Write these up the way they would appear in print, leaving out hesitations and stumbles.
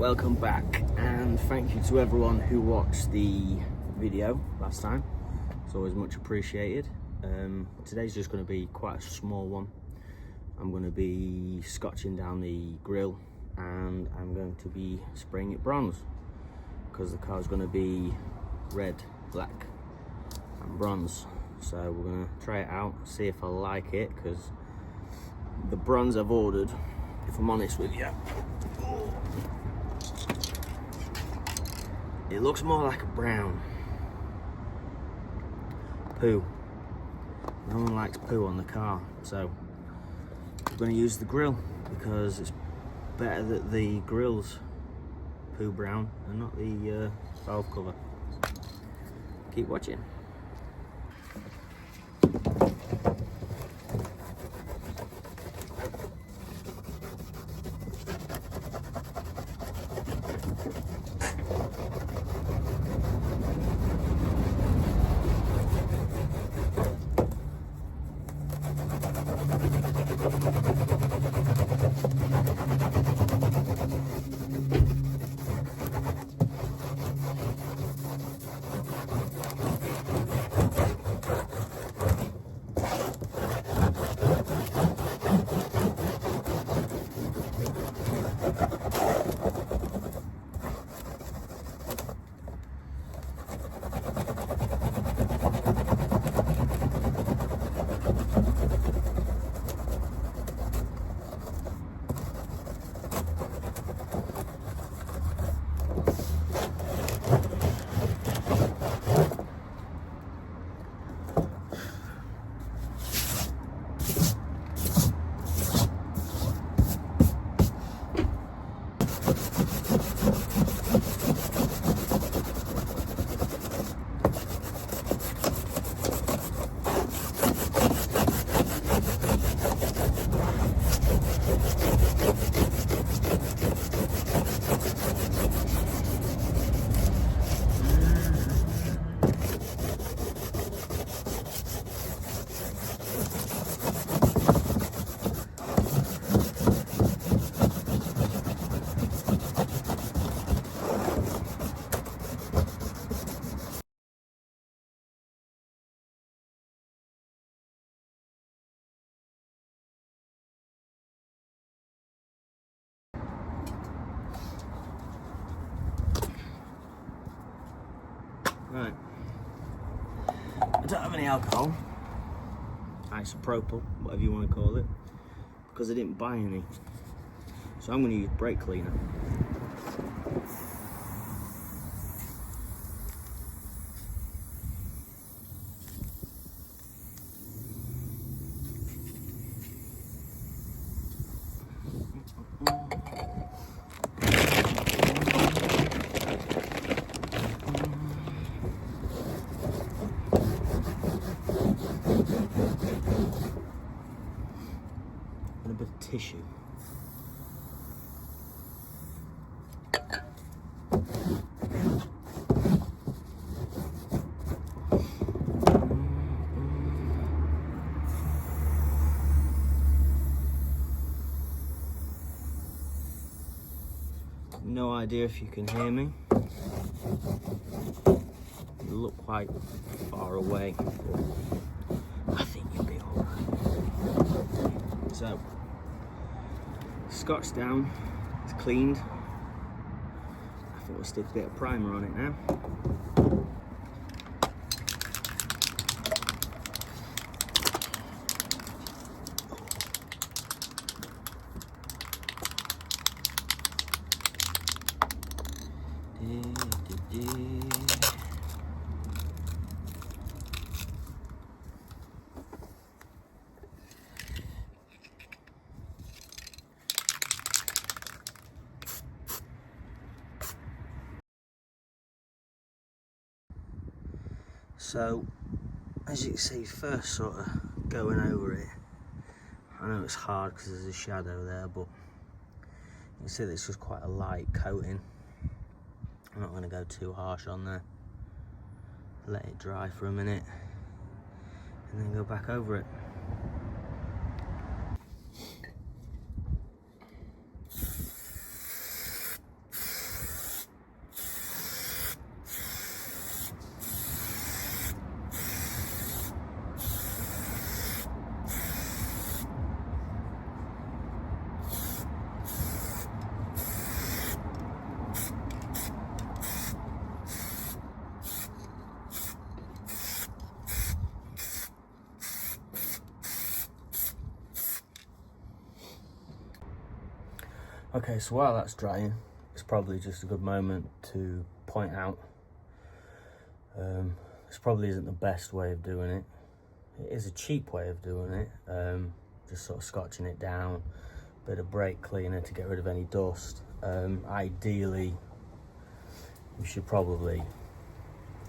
welcome back, and thank you to everyone who watched the video last time. It's always much appreciated. Today's just going to be quite a small one. I'm going to be scotching down the grill and I'm going to be spraying it bronze because the car's going to be red, black and bronze. So we're going to try it out, see if I like it, because the bronze I've ordered, if I'm honest with you, it looks more like a brown. Poo. No one likes poo on the car, so we're going to use the grill because it's better that the grill's poo brown and not the valve cover. Keep watching. Right, I don't have any alcohol, isopropyl, whatever you want to call it, because I didn't buy any. So I'm going to use brake cleaner. And a bit of tissue. No idea if you can hear me. You look quite far away, but I think you'll be alright. So, scotch down, it's cleaned. I think we'll stick a bit of primer on it now. So, as you can see, first sort of going over it, I know it's hard because there's a shadow there, but you can see that it's just quite a light coating. I'm not going to go too harsh on there. Let it dry for a minute and then go back over it. Okay, so while that's drying, it's probably just a good moment to point out this probably isn't the best way of doing it. It is a cheap way of doing it, just sort of scotching it down, bit of brake cleaner to get rid of any dust. Ideally, you should probably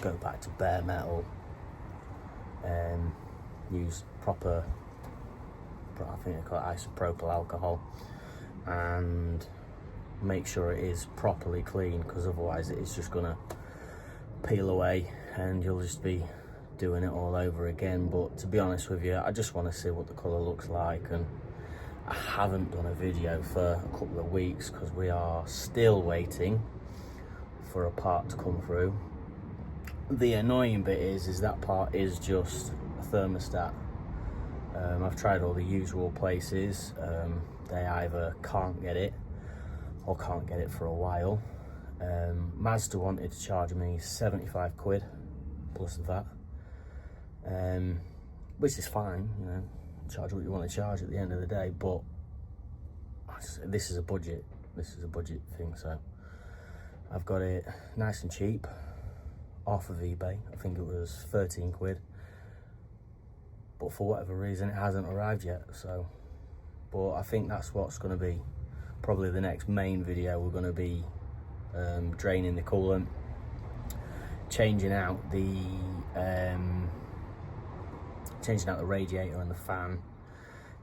go back to bare metal and use proper, I think they call it isopropyl alcohol, and make sure it is properly clean, because otherwise it's just gonna peel away and you'll just be doing it all over again. But to be honest with you, I just want to see what the colour looks like, and I haven't done a video for a couple of weeks because we are still waiting for a part to come through. The annoying bit is that part is just a thermostat. I've tried all the usual places. They either can't get it or can't get it for a while. Mazda wanted to charge me 75 quid plus that, which is fine, you know, charge what you want to charge at the end of the day, but this is a budget thing, so I've got it nice and cheap off of eBay. I think it was 13 quid, but for whatever reason it hasn't arrived yet. So, but I think that's what's going to be probably the next main video. We're going to be draining the coolant, changing out the radiator and the fan,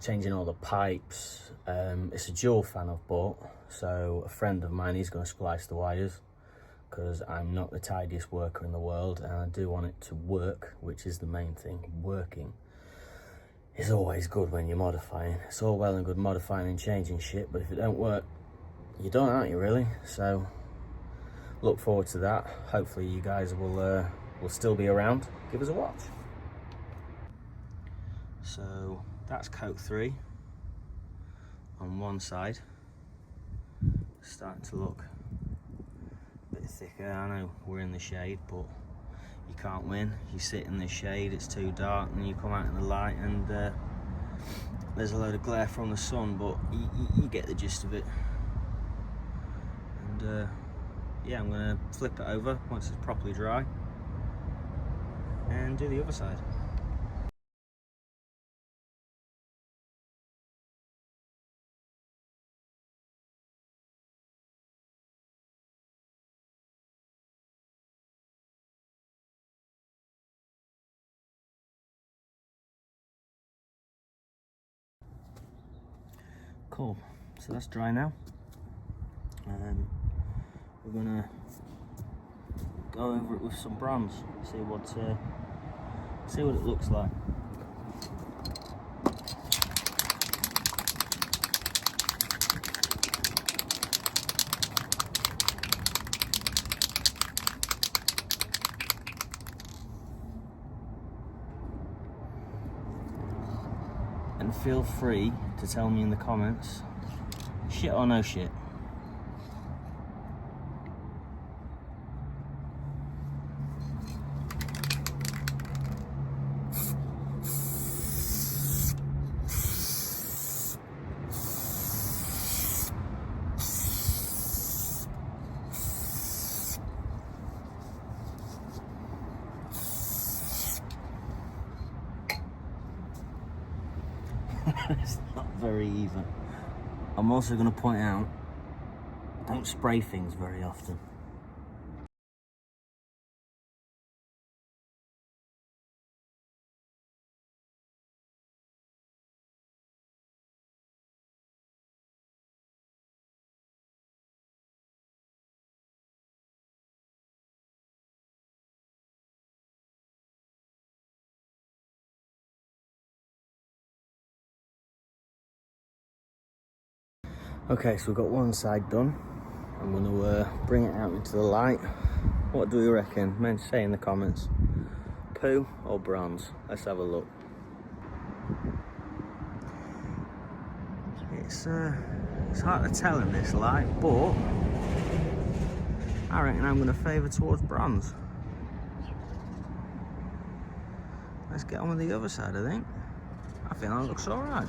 changing all the pipes. It's a dual fan I've bought, so a friend of mine is going to splice the wires, because I'm not the tidiest worker in the world and I do want it to work, which is the main thing. Working is always good when you're modifying. It's all well and good modifying and changing shit, but if it don't work, you're done, aren't you, really? So look forward to that. Hopefully you guys will still be around. Give us a watch. So that's coat 3 on one side. Starting to look a bit thicker. I know we're in the shade, but you can't win. You sit in the shade, it's too dark, and you come out in the light and there's a load of glare from the sun, but you get the gist of it. And yeah, I'm gonna flip it over once it's properly dry and do the other side. Cool, so that's dry now. We're gonna go over it with some bronze, see what it looks like. And feel free to tell me in the comments, shit or no shit. It's not very even. I'm also going to point out, don't spray things very often. Okay, so we've got one side done. I'm going to bring it out into the light. What do we reckon? Men, say in the comments. Poo or bronze? Let's have a look. It's hard to tell in this light, but I reckon I'm going to favour towards bronze. Let's get on with the other side, I think. I think that looks alright.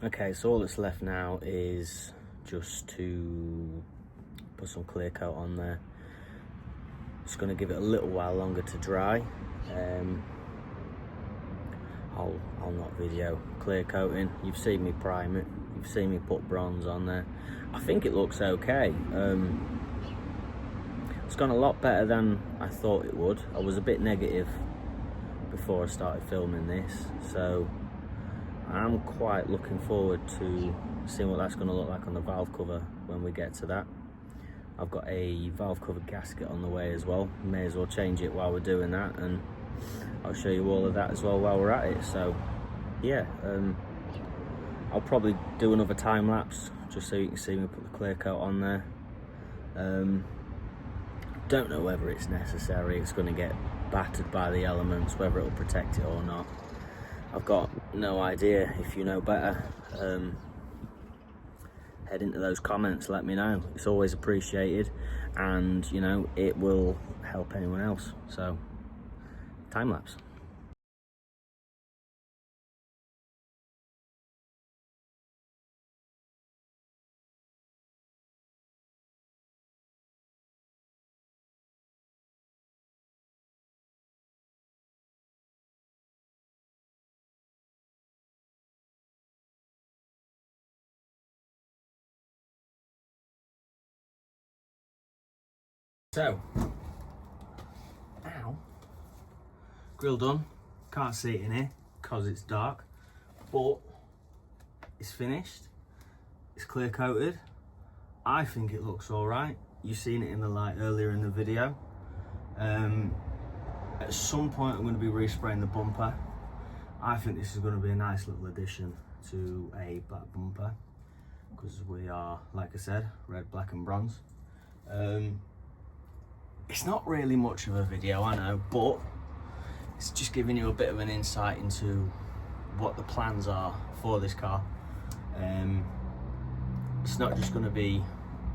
Okay, so all that's left now is just to put some clear coat on there. Just going to give it a little while longer to dry. I'll not video clear coating. You've seen me prime it, you've seen me put bronze on there. I think it looks okay. It's gone a lot better than I thought it would. I was a bit negative before I started filming this, so I'm quite looking forward to seeing what that's going to look like on the valve cover when we get to that. I've got a valve cover gasket on the way as well. May as well change it while we're doing that, and I'll show you all of that as well while we're at it. So yeah, I'll probably do another time lapse just so you can see me put the clear coat on there. Don't know whether it's necessary. It's going to get battered by the elements, whether it'll protect it or not. I've got no idea. If you know better, head into those comments, let me know. It's always appreciated, and you know, it will help anyone else. So time lapse. So, ow, grill done. Can't see it in here because it's dark, but it's finished. It's clear coated. I think it looks all right. You've seen it in the light earlier in the video. At some point I'm going to be respraying the bumper. I think this is going to be a nice little addition to a black bumper, because we are, like I said, red, black and bronze. It's not really much of a video, I know, but it's just giving you a bit of an insight into what the plans are for this car. It's not just going to be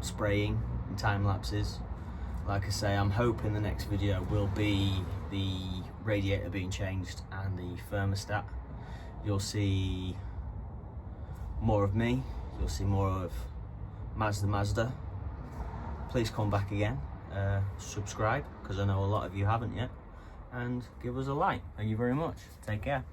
spraying and time lapses. Like I say, I'm hoping the next video will be the radiator being changed and the thermostat. You'll see more of me, you'll see more of Mazda. Please come back again. Subscribe, because I know a lot of you haven't yet, and give us a like. Thank you very much. Take care.